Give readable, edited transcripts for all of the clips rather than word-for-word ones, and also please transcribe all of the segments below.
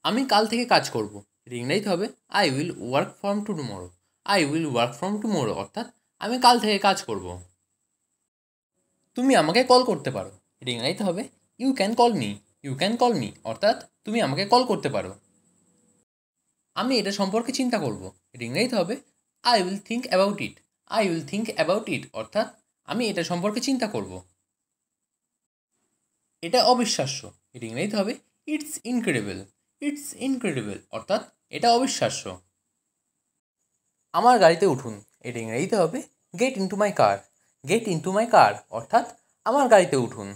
আমি কাল থেকে কাজ করব। এটা ইংরেজিতে হবে I will work from tomorrow. I will work from tomorrow অর্থাৎ আমি কাল থেকে কাজ করব। তুমি আমাকে কল করতে পারো। এটা ইংরেজিতে হবে you can call me. You can call me অর্থাৎ তুমি আমাকে কল করতে পারো। আমি এটা সম্পর্কে চিন্তা করব। এটা ইংরেজিতে হবে I will think about it. I will think about it অর্থাৎ আমি এটা সম্পর্কে চিন্তা করব। এটা অবিশ্বাস্য। এটা ইংরেজিতে হবে ইটস ইনক্রেডিবল। ইটস ইনক্রেডিবল অর্থাৎ এটা অবিশ্বাস্য। আমার গাড়িতে উঠুন। এটা ইংরেজিতে হবে get into my car. Get into my car অর্থাৎ আমার গাড়িতে উঠুন।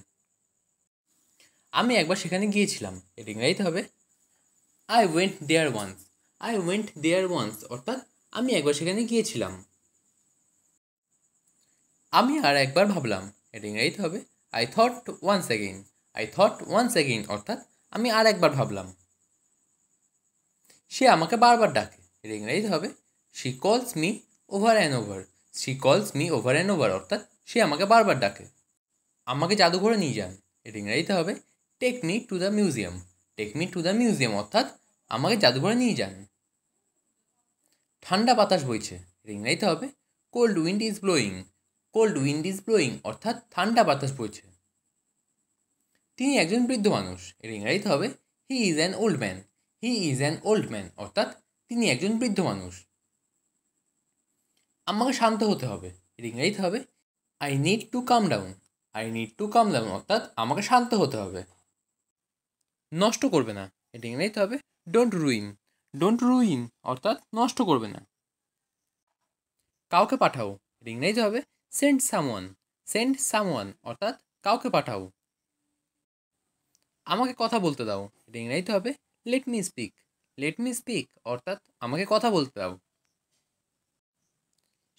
আমি একবার সেখানে গিয়েছিলাম। এটা ইংরেজিতে হবে I went there once. I went there once অর্থাৎ আমি একবার সেখানে গিয়েছিলাম। আমি আর একবার ভাবলাম। এটা ইংরেজিতে হবে I thought once again. I thought once again অর্থাৎ আমি আর একবার ভাবলাম। সে আমাকে বারবার ডাকে। এটা ইংরেজিতে হবে শি কলস me over and over. She কলস মি ওভার অ্যান্ড ওভার অর্থাৎ সে আমাকে বারবার ডাকে। আমাকে জাদুঘরে নিয়ে যান। এটা ইংরেজিতে হবে take me to the museum. Take me to the museum অর্থাৎ আমাকে জাদুঘরে নিয়ে যান। ঠান্ডা বাতাস বইছে। এটা ইংরেজিতে হবে cold wind is blowing. Cold wind is blowing অর্থাৎ ঠান্ডা বাতাস বইছে। তিনি একজন বৃদ্ধ মানুষ। এর ইংরেজিতে হবে he is an old man. He is an old man অর্থাৎ তিনি একজন বৃদ্ধ মানুষ। আমাকে শান্ত হতে হবে। এর ইংরেজিতে হবে I need to calm down. I need to calm down অর্থাৎ আমাকে শান্ত হতে হবে। নষ্ট করবে না। এটা ইংরেজিতে হবে ডোন্ট রুইন। ডোন্ট রুইন অর্থাৎ নষ্ট করবে না। কাউকে পাঠাও। এটা ইংরেজিতে হবে সেন্ড সামওয়ান। সেন্ড সামওয়ান অর্থাৎ কাউকে পাঠাও। আমাকে কথা বলতে দাও। এটা ইংরেজিতে হবে let me speak. Let me speak অর্থাৎ আমাকে কথা বলতে দাও।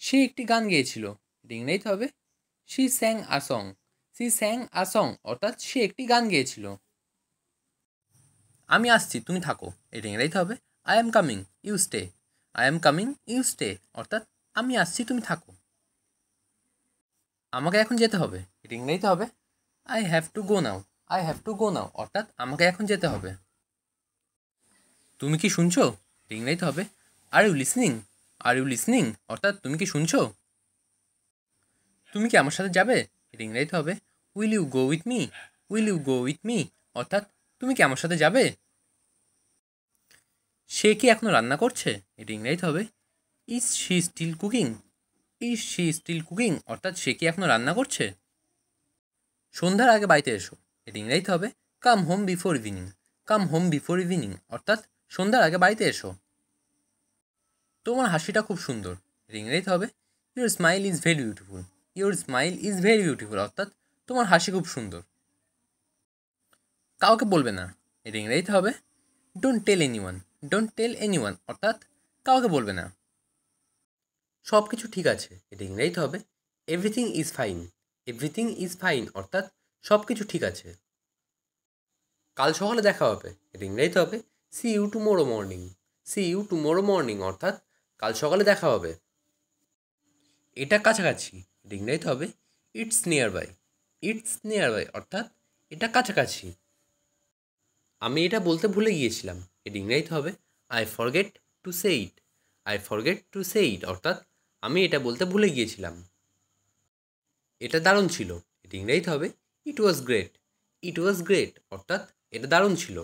সে একটি গান গেয়েছিল। এটা ইংরেজিতে হবে she স্যাং a song. She স্যাং a song অর্থাৎ সে একটি গান গেয়েছিল। আমি আসছি তুমি থাকো। এটা ইংরেজিতে হবে I am coming you stay. I am coming you stay অর্থাৎ আমি আসছি তুমি থাকো। আমাকে এখন যেতে হবে। এটা ইংরেজিতে হবে I have to go now. I have to go now অর্থাৎ আমাকে এখন যেতে হবে। তুমি কি শুনছো? এটা ইংরেজিতে হবে are you listening. Are you listening অর্থাৎ তুমি কি শুনছো? তুমি কি আমার সাথে যাবে? এটা ইংরেজিতে হবে will you go with me. Will you go with me অর্থাৎ তুমি কি আমার সাথে যাবে? সে কি এখনও রান্না করছে? এটা ইংরেজিতে হবে is she still cooking. Is she still cooking অর্থাৎ সে কি এখনও রান্না করছে? সন্ধ্যার আগে বাড়িতে এসো। এটা ইংরেজিতে হবে come home before evening. Come home before evening অর্থাৎ সন্ধ্যার আগে বাড়িতে এসো। তোমার হাসিটা খুব সুন্দর। এটা ইংরেজিতে হবে your smile is very beautiful. Your smile is very beautiful অর্থাৎ তোমার হাসি খুব সুন্দর। কাউকে বলবে না। এটা ইংরেজিতে হবে don't tell anyone. Don't tell anyone অর্থাৎ কাউকে বলবে না। সব কিছু ঠিক আছে। এটা ইংরেজিতে হবে everything is fine. Everything is fine অর্থাৎ সব কিছু ঠিক আছে। কাল সকালে দেখা হবে। এটা ইংরেজিতে হবে see you tomorrow morning. See you tomorrow morning অর্থাৎ কাল সকালে দেখা হবে। এটা কাছাকাছি। এটা ইংরেজিতে হবে it's nearby. It's nearby অর্থাৎ এটা কাছাকাছি। আমি এটা বলতে ভুলে গিয়েছিলাম। এটা ইংরেজিতে হবে I forget to say it. I forget to say it অর্থাৎ আমি এটা বলতে ভুলে গিয়েছিলাম। এটা দারুণ ছিল। এটা ইংরেজিতে হবে ইট was great. It was great অর্থাৎ এটা দারুণ ছিল।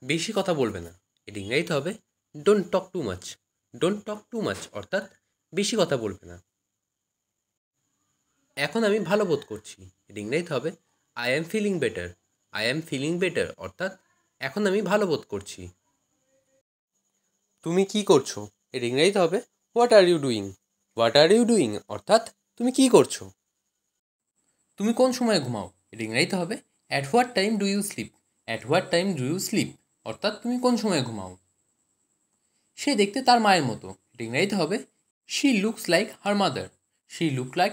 বেশি কথা বলবে না। এটা ইংরেজিতে হবে don't talk too much. Don't talk too much অর্থাৎ বেশি কথা বলবে না। এখন আমি ভালো বোধ করছি। এটা ইংরেজিতে হবে I am feeling better. I am feeling better অর্থাৎ এখন আমি ভালো বোধ করছি। তুমি কি করছো? এটা ইংরেজিতে হবে what are you doing. What are you doing অর্থাৎ তুমি কি করছো? তুমি কোন সময় ঘুমাও? এটা ইংরেজিতে হবে at what time do you sleep. At what time do you sleep অর্থাৎ তুমি কোন সময় ঘুমাও। সে দেখতে তার মায়ের মতো। এটা ইংরেজিতে হবে she looks like her mother. She look like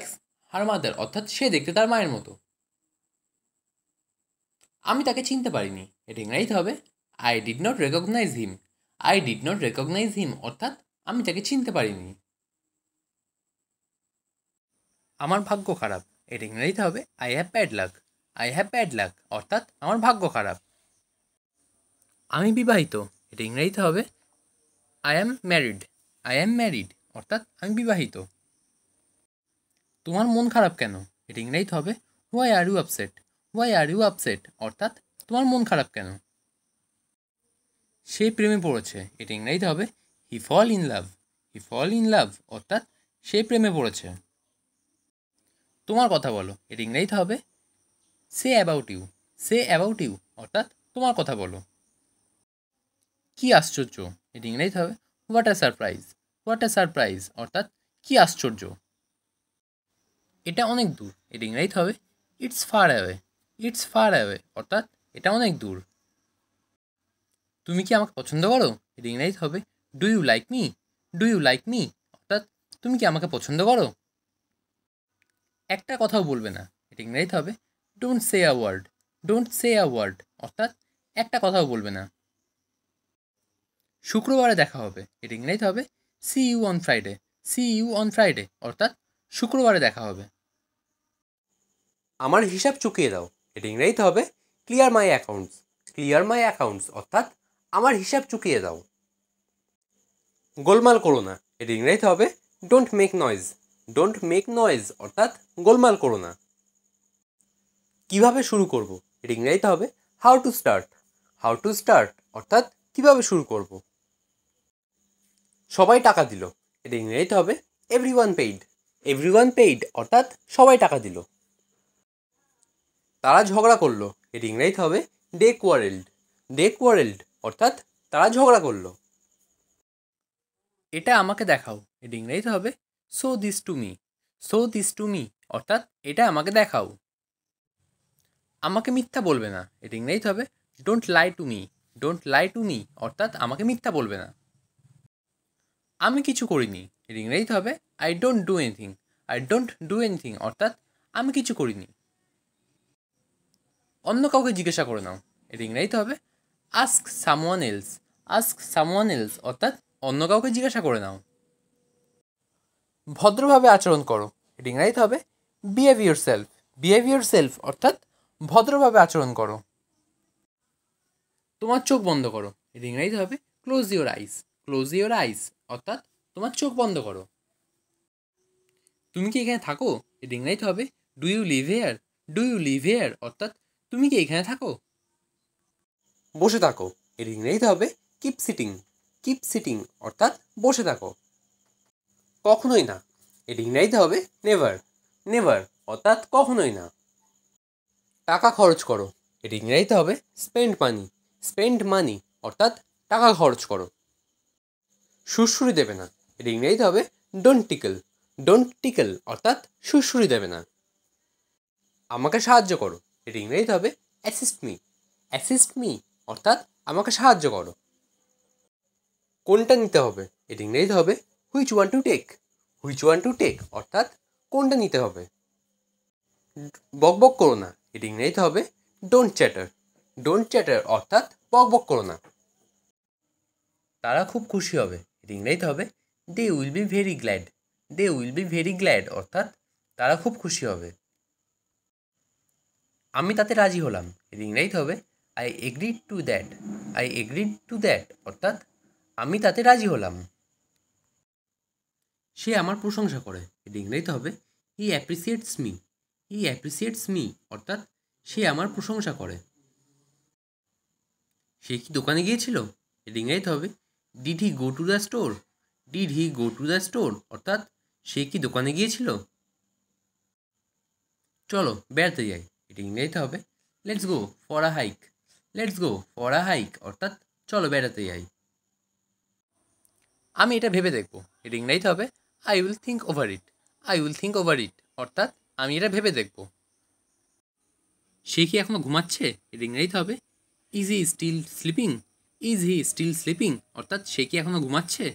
her mother অর্থাৎ সে দেখতে তার মায়ের মতো। আমি তাকে চিনতে পারিনি। এটা ইংরেজিতে হবে I did not recognise him. I did not recognise him অর্থাৎ আমি তাকে চিনতে পারিনি। আমার ভাগ্য খারাপ। এটা ইংরেজিতে হবে I have bad luck. I have bad luck অর্থাৎ আমার ভাগ্য খারাপ। আমি বিবাহিত, এটা ইংরেজিতে হবে I am married. I am married অর্থাৎ আমি বিবাহিত। তোমার মন খারাপ কেন, এটা ইংরেজিতে হবে why are you upset. Why are you upset অর্থাৎ তোমার মন খারাপ কেন। সে প্রেমে পড়েছে, এটা ইংরেজিতে হবে হি fall in love. He fall in love অর্থাৎ সে প্রেমে পড়েছে। তোমার কথা বলো, এটা ইংরেজিতে হবে say about you. Say about you অর্থাৎ তোমার কথা বলো। কি আশ্চর্য, এটা ইংরেজিতে হবে what a surprise. What a surprise অর্থাৎ কি আশ্চর্য। এটা অনেক দূর, এটা ইংরেজিতে হবে it's far away. It's far away অর্থাৎ এটা অনেক দূর। তুমি কি আমাকে পছন্দ করো, এটা ইংরেজিতে হবে do you like me. Do you like me অর্থাৎ তুমি কি আমাকে পছন্দ করো। একটা কথাও বলবে না, এটা ইংরেজিতে হবে don't say a word. Don't say a word অর্থাৎ একটা কথাও বলবে না। শুক্রবারে দেখা হবে, এটা ইংরেজিতে হবে see you on Friday. See you on Friday অর্থাৎ শুক্রবারে দেখা হবে। আমার হিসাব চুকিয়ে দাও, এটা ইংরেজিতে হবে ক্লিয়ার মাই অ্যাকাউন্টস। ক্লিয়ার মাই অ্যাকাউন্টস অর্থাৎ আমার হিসাব চুকিয়ে দাও। গোলমাল করো না, এটা ইংরেজিতে হবে don't make noise. Don't make noise অর্থাৎ গোলমাল করো না। কীভাবে শুরু করব, এটা ইংরেজিতে হবে how to start. How to start অর্থাৎ কীভাবে শুরু করব। সবাই টাকা দিল, এটা ইংরেজিতে হবে এভরিওয়ান পেইড। এভরিওয়ান পেইড অর্থাৎ সবাই টাকা দিল। তারা ঝগড়া করলো, এটা ইংরেজিতে হবে দে কোয়ারেলড। দে কোয়ারেলড অর্থাৎ তারা ঝগড়া করলো। এটা আমাকে দেখাও, এটা ইংরেজিতে হবে show this to me. Show this to me অর্থাৎ এটা আমাকে দেখাও। আমাকে মিথ্যা বলবে না, এটা ইংরেজিতে হবে don't lie to me. Don't lie to me অর্থাৎ আমাকে মিথ্যা বলবে না। আমি কিছু করিনি, এটা ইংরেজিতে হবে I don't do anything. I don't do anything অর্থাৎ আমি কিছু করিনি। অন্য কাউকে জিজ্ঞাসা করে নাও, এটা ইংরেজিতে হবে ask someone else. Ask someone else অর্থাৎ অন্য কাউকে জিজ্ঞাসা করে নাও। ভদ্রভাবে আচরণ করো, এটা ইংরেজিতে হবে behave your self. Behave your self অর্থাৎ ভদ্রভাবে আচরণ করো। তোমার চোখ বন্ধ করো, এটা ইংরেজিতে হবে close your eyes. Close your eyes অর্থাৎ তোমার চোখ বন্ধ করো। তুমি কি এখানে থাকো, এটা ইংরেজিতে হবে do you live here. Do you live here অর্থাৎ তুমি কি এখানে থাকো। বসে থাকো, এর ইংরেজিতে হবে কিপ সিটিং। কিপ সিটিং অর্থাৎ বসে থাকো। কখনোই না, এর ইংরেজিতে হবে নেভার। নেভার অর্থাৎ কখনোই না। টাকা খরচ করো, এর ইংরেজিতে হবে স্পেন্ড মানি। স্পেন্ড মানি অর্থাৎ টাকা খরচ করো। সুড়সুড়ি দেবে না, এর ইংরেজিতে হবে ডোন্ট টিকল। ডোন্ট টিকল অর্থাৎ সুড়সুড়ি দেবে না। আমাকে সাহায্য করো, এর ইংরেজিতে হবে অ্যাসিস্ট মি। অ্যাসিস্ট মি অর্থাৎ আমাকে সাহায্য করো। কোনটা নিতে হবে, এর ইংরেজিতে হবে which one to take. Which one to take অর্থাৎ কোনটা নিতে হবে। বক বক করো না, এর ইংরেজিতে হবে ডোন্ট চ্যাটার। ডোন্ট চ্যাটার অর্থাৎ বক বক করো না। তারা খুব খুশি হবে, এর ইংরেজিতে হবে they will be very glad. They will be very glad অর্থাৎ তারা খুব খুশি হবে। আমি তাতে রাজি হলাম, এর ইংরেজিতে হবে I agreed to that. I agreed to that অর্থাৎ আমি তাতে রাজি হলাম। সে আমার প্রশংসা করে, এর ইংরেজিতে হবে হি অ্যাপ্রিসিয়েটস মি। হি অ্যাপ্রিসিয়েটস মি অর্থাৎ সে আমার প্রশংসা করে। সে কি দোকানে গিয়েছিল, এর ইংরেজিতে হবে did he go to the store. Did he go to the store অর্থাৎ সে কি দোকানে গিয়েছিল। চলো বেড়াতে যাই, এটা ইংরেজিতে হবে let's go for a hike. Let's go for a hike অর্থাৎ চলো বেড়াতে যাই। আমি এটা ভেবে দেখবো, এটা ইংরেজিতে হবে I will think over it. I will think over it অর্থাৎ আমি এটা ভেবে দেখব। সে কি এখনও ঘুমাচ্ছে, এটা ইংরেজিতে হবে is he still sleeping. Is he still sleeping অর্থাৎ সে কি এখনও ঘুমাচ্ছে।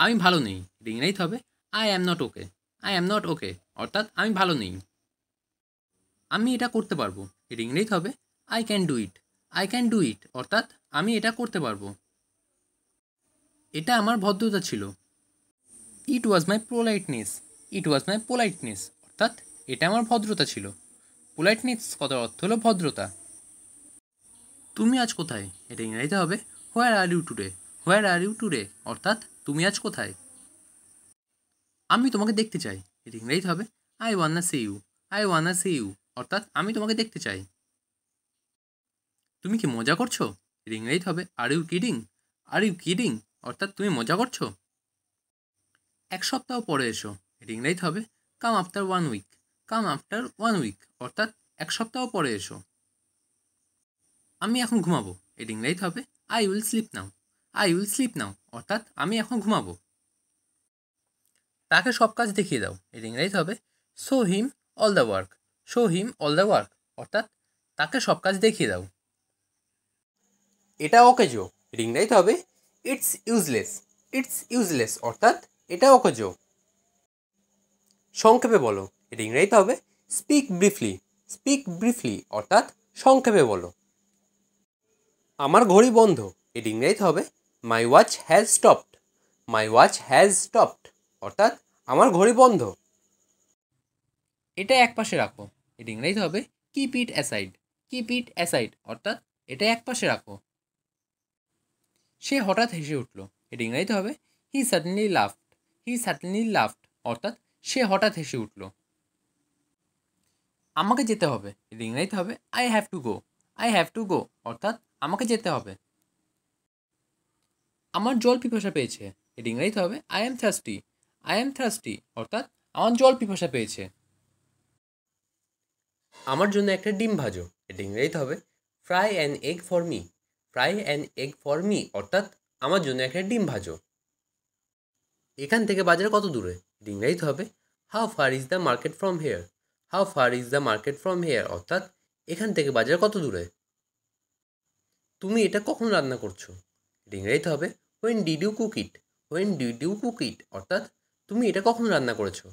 আমি ভালো নেই, এটা ইংরেজিতে হবে I am not okay. I am not okay অর্থাৎ আমি ভালো নেই। আমি এটা করতে পারবো, এটা ইংরেজিতে হবে I can do it. I can do it অর্থাৎ আমি এটা করতে পারবো। এটা আমার ভদ্রতা ছিল, ইট ওয়াজ মাই পোলাইটনেস। ইট ওয়াজ মাই পোলাইটনেস অর্থাৎ এটা আমার ভদ্রতা ছিল। পোলাইটনেস কথার অর্থ হলো ভদ্রতা। তুমি আজ কোথায়, এটা ইংরেজিতে হবে where are you today. Where are you today অর্থাৎ তুমি আজ কোথায়। আমি তোমাকে দেখতে চাই, এটা ইংরেজিতে হবে I wanna see you. I wanna see you অর্থাৎ আমি তোমাকে দেখতে চাই। তুমি কি মজা করছো, এটা ইংরেজিতে হবে are you kidding. Are you kidding অর্থাৎ তুমি মজা করছো। এক সপ্তাহ পরে এসো, এটা ইংরেজিতে হবে come after 1 week. Come after 1 week অর্থাৎ এক সপ্তাহ পরে এসো। আমি এখন ঘুমাবো, এটা ইংরেজিতে হবে I will sleep now. I will sleep now অর্থাৎ আমি এখন ঘুমাবো। তাকে সব কাজ দেখিয়ে দাও, এটা ইংরেজিতে হবে show him all the work. Show him all the work অর্থাৎ তাকে সব কাজ দেখিয়ে দাও। এটা অকেজো, এটা ইংরেজিতে হবে ইটস ইউজলেস। ইটস ইউজলেস অর্থাৎ এটা অকেজো। সংক্ষেপে বলো, এটা ইংরেজিতে হবে স্পিক ব্রিফলি। স্পিক ব্রিফলি অর্থাৎ সংক্ষেপে বলো। আমার ঘড়ি বন্ধ, এটা ইংরেজিতে হবে my watch has stopped. My watch has stopped অর্থাৎ আমার ঘড়ি বন্ধ। এটা এক পাশে রাখো, এটা ইংরেজিতে হবে keep it aside. Keep it aside অর্থাৎ এটা এক পাশে রাখো। সে হঠাৎ হেসে উঠল, এটা ইংরেজিতে হবে হি সাডেনলি লাফড। হি সাডেনলি লাফড অর্থাৎ সে হঠাৎ হেসে উঠল। আমাকে যেতে হবে, এটা ইংরেজিতে হবে I have to go. I have to গো অর্থাৎ আমাকে যেতে হবে। আমার জল পিপাসা পেয়েছে, এটা ইংরেজিতে হবে I am thirsty. I am thirsty অর্থাৎ আমার জল পিপাসা পেয়েছে। আমার জন্য একটা ডিম ভাজো, এটা ইংরেজিতে হবে fry an egg for me. Fry an egg for me অর্থাৎ আমার জন্য একটা ডিম ভাজো। এখান থেকে বাজার কত দূরে, এটা ইংরেজিতে হবে how far is the market from here. How far is the market from here অর্থাৎ এখান থেকে বাজার কত দূরে। তুমি এটা কখন রান্না করছো, এটা ইংরেজিতে হবে when did you cook it. When did you cook it অর্থাৎ তুমি এটা কখন রান্না করেছো।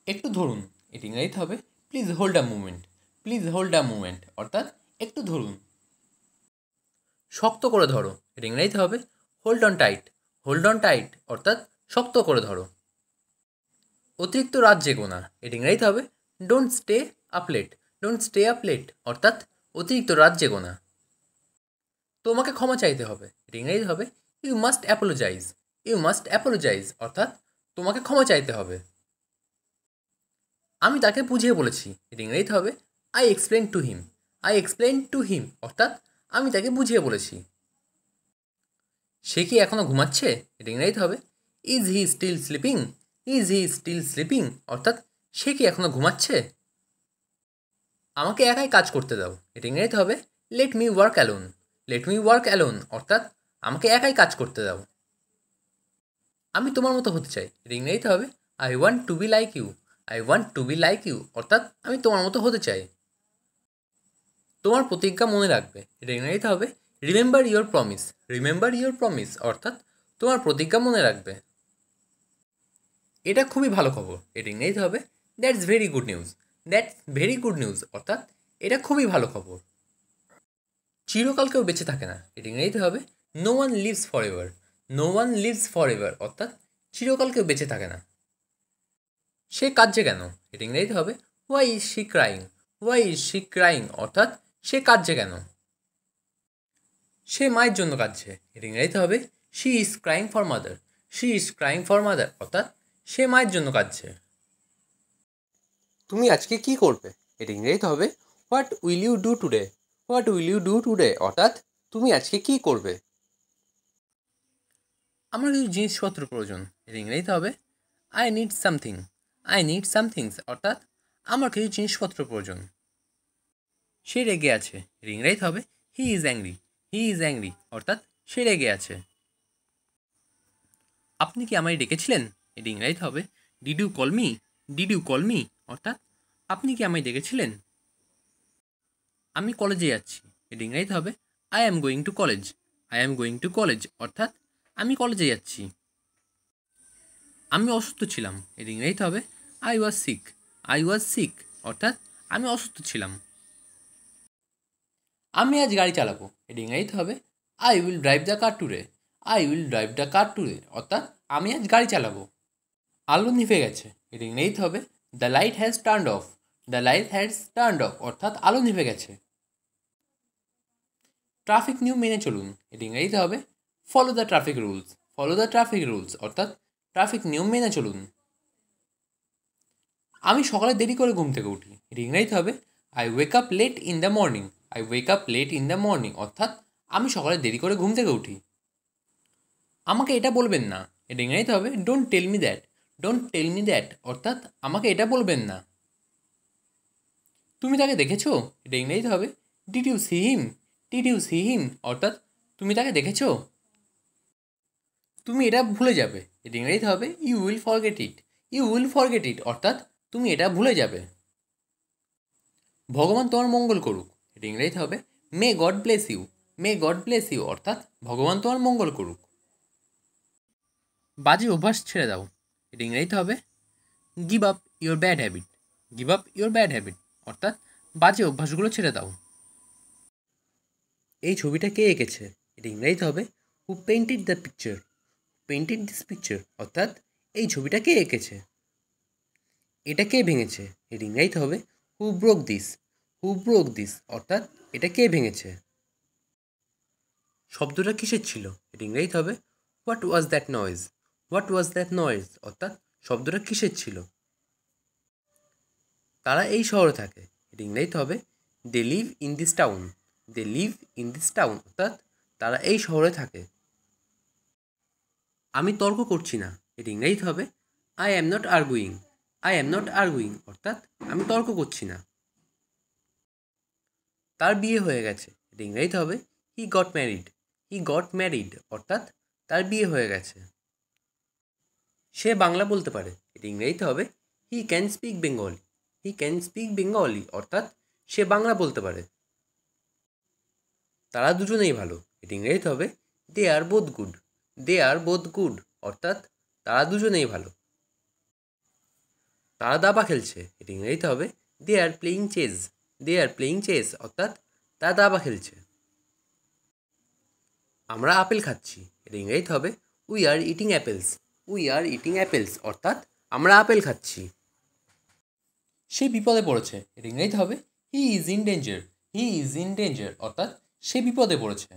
একটু ধরুন, এটা ইংরেজিতে হবে please hold a moment. Please hold a moment অর্থাৎ একটু ধরুন। শক্ত করে ধরো, এটা ইংরেজিতে হবে hold on tight. Hold on tight অর্থাৎ শক্ত করে ধরো। অতিরিক্ত রাত জেগো না, এটা ইংরেজিতে হবে don't stay up late. Don't stay up late অর্থাৎ অতিরিক্ত রাত জেগো না। তোমাকে ক্ষমা চাইতে হবে, এটা ইংরেজিতে হবে you must apologise. You must apologise অর্থাৎ তোমাকে ক্ষমা চাইতে হবে। আমি তাকে বুঝিয়ে বলেছি, এটা ইংরেজিতে হবে I explain to him. I explain to him অর্থাৎ আমি তাকে বুঝিয়ে বলেছি। সে কি এখনও ঘুমাচ্ছে, এটা ইংরেজিতে হবে is he still sleeping. Is he still sleeping অর্থাৎ সে কি এখনও ঘুমাচ্ছে। আমাকে একাই কাজ করতে দাও, এটা ইংরেজিতে হবে let me work alone. Let me work alone অর্থাৎ আমাকে একাই কাজ করতে দাও। আমি তোমার মতো হতে চাই, এটা ইংরেজিতে হবে I want to be like you. I want to be like you অর্থাৎ আমি তোমার মতো হতে চাই। তোমার প্রতিজ্ঞা মনে রাখবে, এটা ইংরেজিতে হবে remember your promise. Remember your promise অর্থাৎ তোমার প্রতিজ্ঞা মনে রাখবে। এটা খুবই ভালো খবর, এটা ইংরেজিতে হবে that's very good news. That's very good news অর্থাৎ এটা খুবই ভালো খবর। চিরকাল কেউ বেঁচে থাকে না, এটা ইংরেজিতে হবে no one lives forever. No one lives forever অর্থাৎ চিরকাল কেউ বেঁচে থাকে না। সে কাঁদছে কেন, এটা ইংরেজিতে হবে why is she crying. Why is she crying অর্থাৎ সে কাঁদছে কেন। সে মায়ের জন্য কাঁদছে, এটা ইংরেজিতে হবে she is crying for mother. She is crying for mother অর্থাৎ সে মায়ের জন্য কাঁদছে। তুমি আজকে কি করবে, এটা ইংরেজিতে হবে what will you do today. What will you do today অর্থাৎ তুমি আজকে কি করবে। আমার কিছু জিনিসপত্র প্রয়োজন, এটা ইংরেজিতে হবে I need something. I need somethings অর্থাৎ আমার কিছু জিনিসপত্র প্রয়োজন। সে রেগে আছে, এটা ইংরেজিতে হবে he is angry. He is angry অর্থাৎ সে রেগে আছে। আপনি কি আমায় ডেকেছিলেন, এটা ইংরেজিতে হবে did you call me. Did you call me অর্থাৎ আপনি কি আমায় ডেকেছিলেন। আমি কলেজে যাচ্ছি, এটা ইংরেজিতে হবে I am going to college. I am going to college অর্থাৎ আমি কলেজে যাচ্ছি। আমি অসুস্থ ছিলাম, এটা ইংরেজিতে হবে I was sick. I was sick অর্থাৎ আমি অসুস্থ ছিলাম। আমি আজ গাড়ি চালাবো, এটা ইংরেজিতে হবে I will drive the car today. I will drive the car today অর্থাৎ আমি আজ গাড়ি চালাবো। আলো নিভে গেছে, এটা ইংরেজিতে হবে the light has turned of. The light has turned of অর্থাৎ আলো নিভে গেছে। ট্রাফিক নিয়ম মেনে চলুন, এটা ইংরেজিতে হবে follow the traffic rules. Follow the traffic rules অর্থাৎ ট্রাফিক নিয়ম মেনে চলুন। আমি সকালে দেরি করে ঘুম থেকে উঠি, এটা ইংরেজিতে হবে I wake up late in the morning. I wake up late in the morning অর্থাৎ আমি সকালে দেরি করে ঘুম থেকে উঠি। আমাকে এটা বলবেন না, এটা ইংরেজিতে হবে don't tell me that. Don't tell me that অর্থাৎ আমাকে এটা বলবেন না। তুমি তাকে দেখেছো, এটা ইংরেজিতে হবে did you see him. Did you see him অর্থাৎ তুমি তাকে দেখেছো। তুমি এটা ভুলে যাবে, এটা ইংরেজিতে হবে you will forget it. You will forget it অর্থাৎ তুমি এটা ভুলে যাবে। ভগবান তোমার মঙ্গল করুক, এটা ইংরেজিতে হবে may God bless you. May God bless you অর্থাৎ ভগবান তোমার মঙ্গল করুক। বাজে অভ্যাস ছেড়ে দাও, এটা ইংরেজিতে হবে give up your bad habit. Give up your bad habit অর্থাৎ বাজে অভ্যাসগুলো ছেড়ে দাও। এই ছবিটা কে এঁকেছে, এটা ইংরেজিতে হবে who painted the picture. Painted this picture অর্থাৎ এই ছবিটা কে এঁকেছে। এটা কে ভেঙেছে, এটা ইংরেজিতে হবে who broke this. Who broke this অর্থাৎ এটা কে ভেঙেছে। শব্দটা কিসের ছিল, এটা ইংরেজিতে হবে what was that noise. What was that noise অর্থাৎ শব্দটা কিসের ছিল। তারা এই শহরে থাকে, এটা ইংরেজিতে হবে they live in this town. They live in this town অর্থাৎ তারা এই শহরে থাকে। আমি তর্ক করছি না, এটা ইংরেজিতে হবে I am not arguing. I am not arguing অর্থাৎ আমি তর্ক করছি না। তার বিয়ে হয়ে গেছে, এটা ইংরেজিতে হবে he got married. He got married অর্থাৎ তার বিয়ে হয়ে গেছে। সে বাংলা বলতে পারে, এটা ইংরেজিতে হবে he can speak Bengali. He can speak Bengali অর্থাৎ সে বাংলা বলতে পারে। তারা দুজনেই ভালো, এটা ইংরেজিতে হবে they R both good. They R both good অর্থাৎ তারা দুজনেই ভালো। তারা দাবা খেলছে, এটা ইংরেজিতে হবে they are playing chess. They are playing chess অর্থাৎ তারা দাবা খেলছে। আমরা আপেল খাচ্ছি, এটা ইংরেজিতে হবে we are eating apples. We are eating apples অর্থাৎ আমরা আপেল খাচ্ছি। সে বিপদে পড়েছে, এটা ইংরেজিতে হবে he is in danger. He is in danger অর্থাৎ সে বিপদে পড়েছে।